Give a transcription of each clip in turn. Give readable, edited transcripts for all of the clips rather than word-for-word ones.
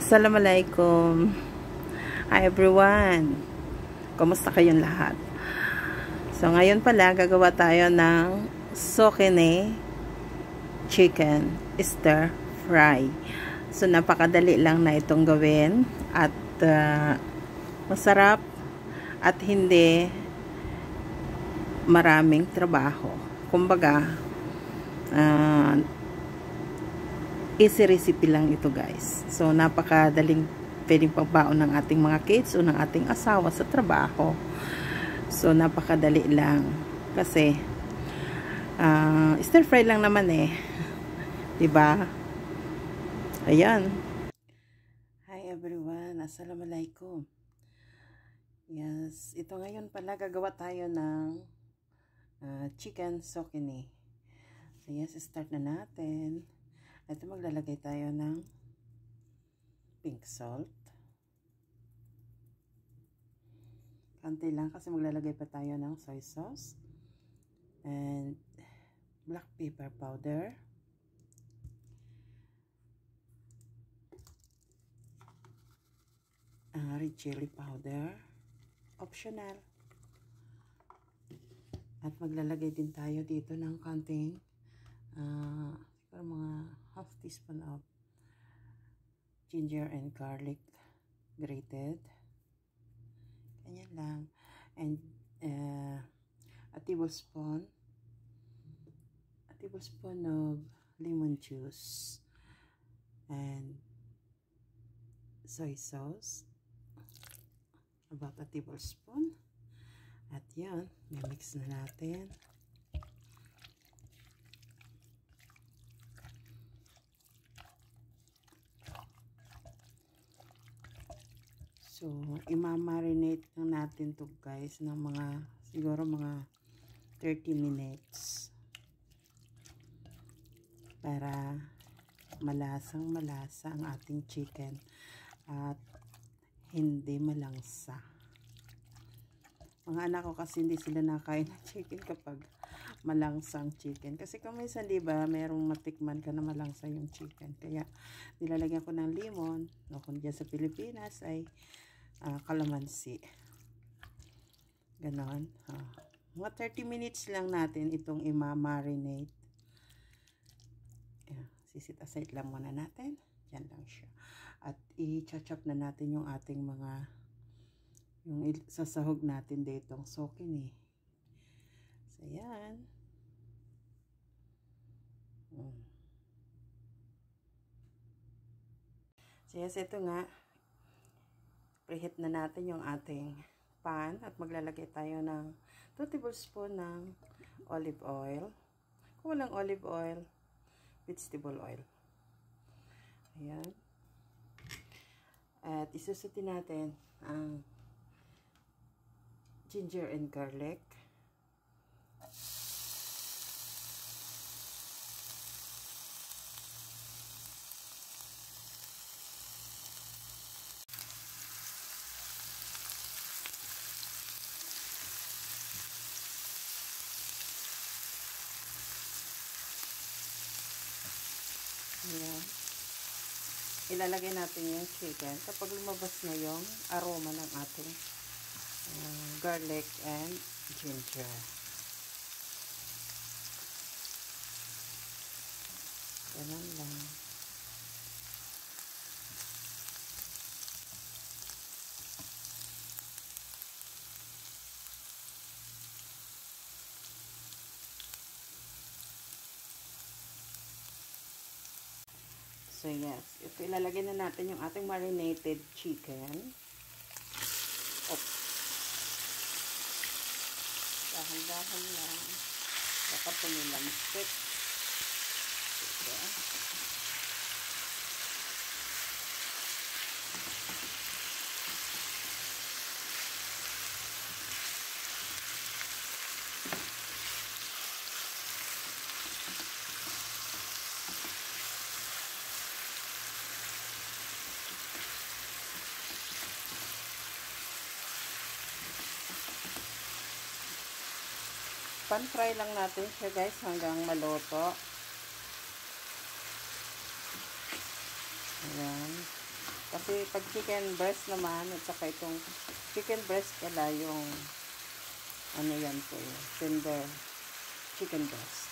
Assalamualaikum. Hi everyone. Kumusta kayong lahat? So ngayon pala gagawa tayo ng sokene chicken stir fry. So napakadali lang na itong gawin at masarap at hindi maraming trabaho. Kumbaga easy recipe lang ito guys. So napakadaling pwedeng pagbaon ng ating mga kids o ng ating asawa sa trabaho. So napakadali lang kasi stir fry lang naman eh. 'Di ba? Ayan. Hi everyone. Assalamualaikum. Yes, ito ngayon pala gagawa tayo ng chicken sokene. So yes, start na natin. Ito maglalagay tayo ng pink salt. Konti lang kasi maglalagay pa tayo ng soy sauce. And black pepper powder. Red chili powder. Optional. At maglalagay din tayo dito ng konting mga half teaspoon of ginger and garlic grated. Ganyan lang. And a tablespoon of lemon juice and soy sauce, about a tablespoon. At yan, mix na natin. So, imamarinate lang natin to guys ng siguro mga 30 minutes para malasa ang ating chicken at hindi malangsa. Mga anak ko kasi hindi sila nakain ng chicken kapag malangsang chicken. Kasi kung minsan diba, merong matikman ka na malangsa yung chicken. Kaya nilalagyan ko ng lemon. No, kung dyan sa Pilipinas ay kalamansi. Ganon. Mga 30 minutes lang natin itong imamarinate. Sisit aside lang muna natin. Yan lang siya. At i-chop na natin yung ating yung sasahog natin ditong sokene. So, yan. So, yes, ito nga. Preheat na natin yung ating pan at maglalagay tayo ng 2 tablespoon ng olive oil. Kung walang olive oil, vegetable oil. Ayan. At isusutin natin ang ginger and garlic. Ayan. Ilalagay natin yung chicken kapag lumabas na yung aroma ng ating garlic and ginger. Ganun lang. So yes, ito ilalagay na natin yung ating marinated chicken. Dahan-dahan lang. Baka pumilamsik. Pan-fry lang natin siya guys hanggang maluto. Ayan. Kasi pag chicken breast naman, at saka itong chicken breast pala yung ano yan po yun, tender chicken breast.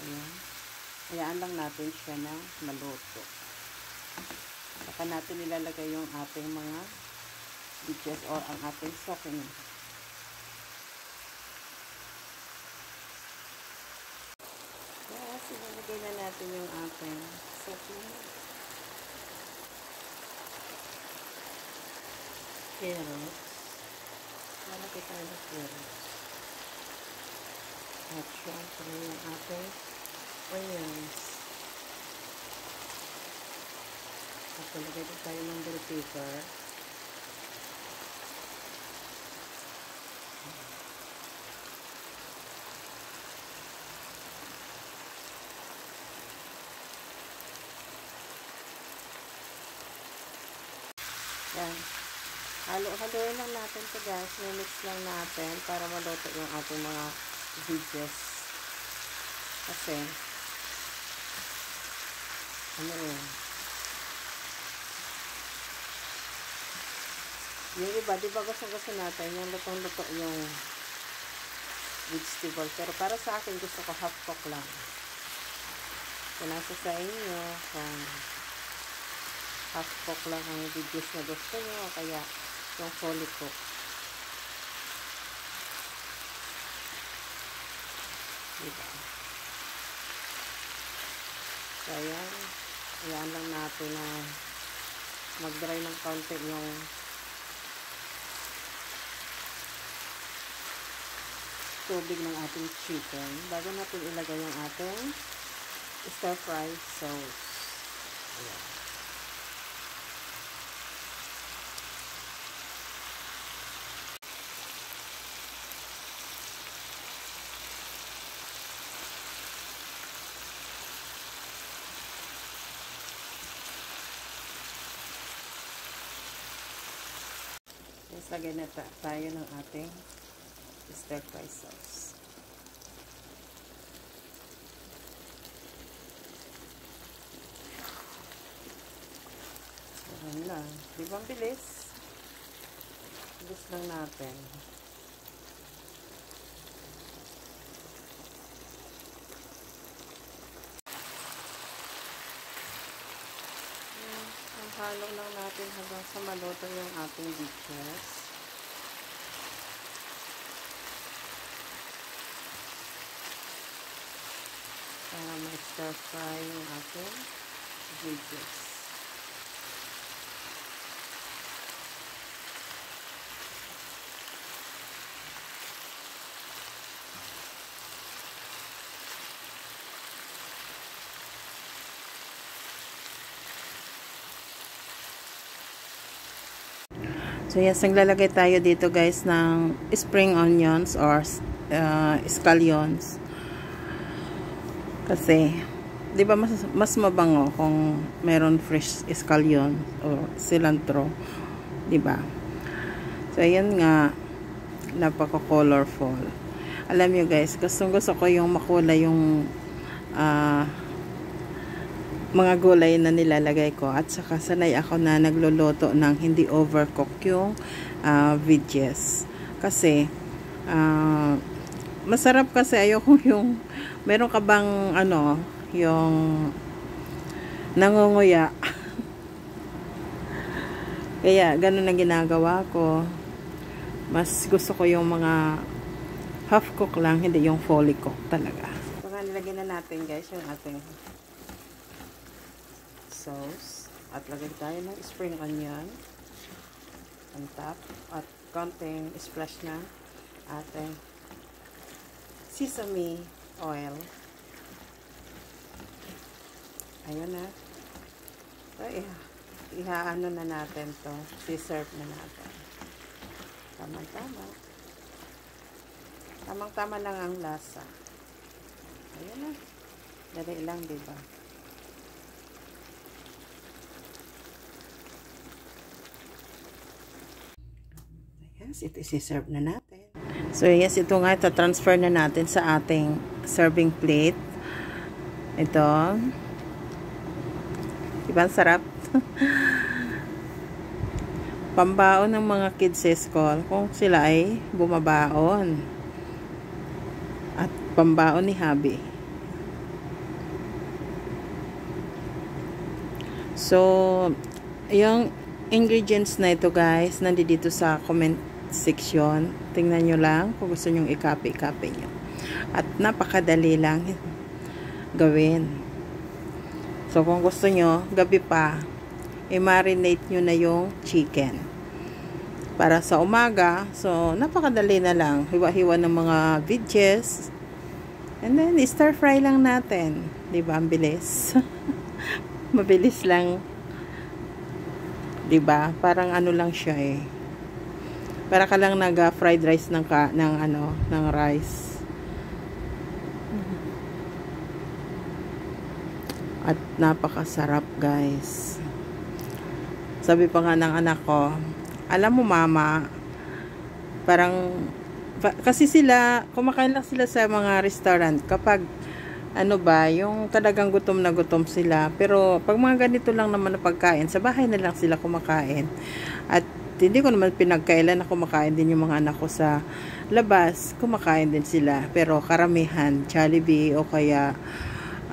Ayan. Hayaan lang natin siya na maluto. Saka natin ilalagay yung ating mga dishes or ang ating seasoning. Yes, ilalagay na natin yung ating seasoning. Carrots. Lalagay tayo ng carrots. At syempre yung ating onions. At lalagay din tayo ng bell pepper. Yan. Halo-haloin lang natin ito guys. Mimix lang natin para maluto yung ating mga veggies. Kasi ano yun? Yung iba, di ba gusto natin yung lutong-luto yung vegetable. Pero para sa akin, gusto ko half cook lang. Kung nasa sa inyo, kung half cook lang ang veggies na gusto nyo, kaya yung fully cook. Diba? So, ayan lang natin na mag-dry ng konti yung tubig ng ating chicken bago natin ilagay yung ating stir fry sauce. Ayan. Tapos lagyan na tayo ng ating stir fry sauce. Ayan lang. Di ba ang bilis? Bilis lang natin. Ang halo lang natin hanggang sa maluto yung ating dishes. Para ma-stir fry yung ating veggies. So yes, naglalagay tayo dito guys ng spring onions or scallions. Kasi, di ba mas mabango kung meron fresh scallion o cilantro, di ba? So ayan nga, napaka-colorful. Alam niyo guys, gusto ko yung makulay yung mga gulay na nilalagay ko, at saka sanay ako na nagluluto ng hindi overcook yung veggies. Kasi masarap kasi ayoko yung meron ka bang ano, yung nangunguya. Kaya ganun ang ginagawa ko. Mas gusto ko yung mga half cook lang, hindi yung fully cook talaga. So nga nilagyan na natin guys yung ating sauce at lagay tayo ng spring onion on top at konting splash na ating sesame oil. Ayun na. So, ihaano na natin to, si-serve na natin. Tamang-tama lang ang lasa. Ayun na. Dali lang, diba? Ito isi-serve na natin. So yes, ito nga, ita-transfer na natin sa ating serving plate. Ito. Diba, ang sarap? Pambaon ng mga kids sa school kung sila ay bumabaon. At pambaon ni Habi. So, yung ingredients na ito guys, nandito sa comment section. Tingnan nyo lang kung gusto nyong i-copy nyo. At napakadali lang gawin. So, kung gusto nyo, gabi pa, i-marinate nyo na yung chicken. Para sa umaga, so, napakadali na lang. Hiwa-hiwa ng mga veggies. And then, stir fry lang natin. Diba? Ang bilis. Mabilis lang. Diba? Parang ano lang siya eh. Para ka lang nag-fried rice ng rice. At napakasarap guys. Sabi pa nga ng anak ko, alam mo mama, parang kasi sila, kumakain lang sila sa mga restaurant kapag ano ba, yung talagang gutom na gutom sila. Pero pag mga ganito lang naman na pagkain, sa bahay na lang sila kumakain. At hindi ko naman pinagkailan na kumakain din yung mga anak ko sa labas, kumakain din sila. Pero karamihan, Jollibee o kaya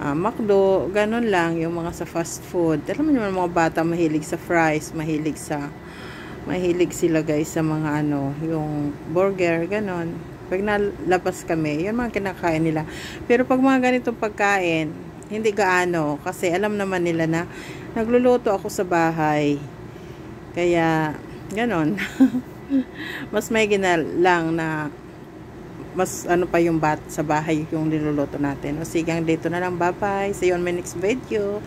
McDo, ganun lang yung mga sa fast food. Alam mo naman mga bata mahilig sa fries, mahilig sila guys sa mga yung burger, ganun. Pag nalabas kami, yun mga kinakain nila. Pero pag mga ganitong pagkain, hindi gaano kasi alam naman nila na nagluluto ako sa bahay. Kaya ganun. Mas may lang na mas pa yung sa bahay yung niluluto natin. O sige, dito na lang. Bye-bye. See you on my next video.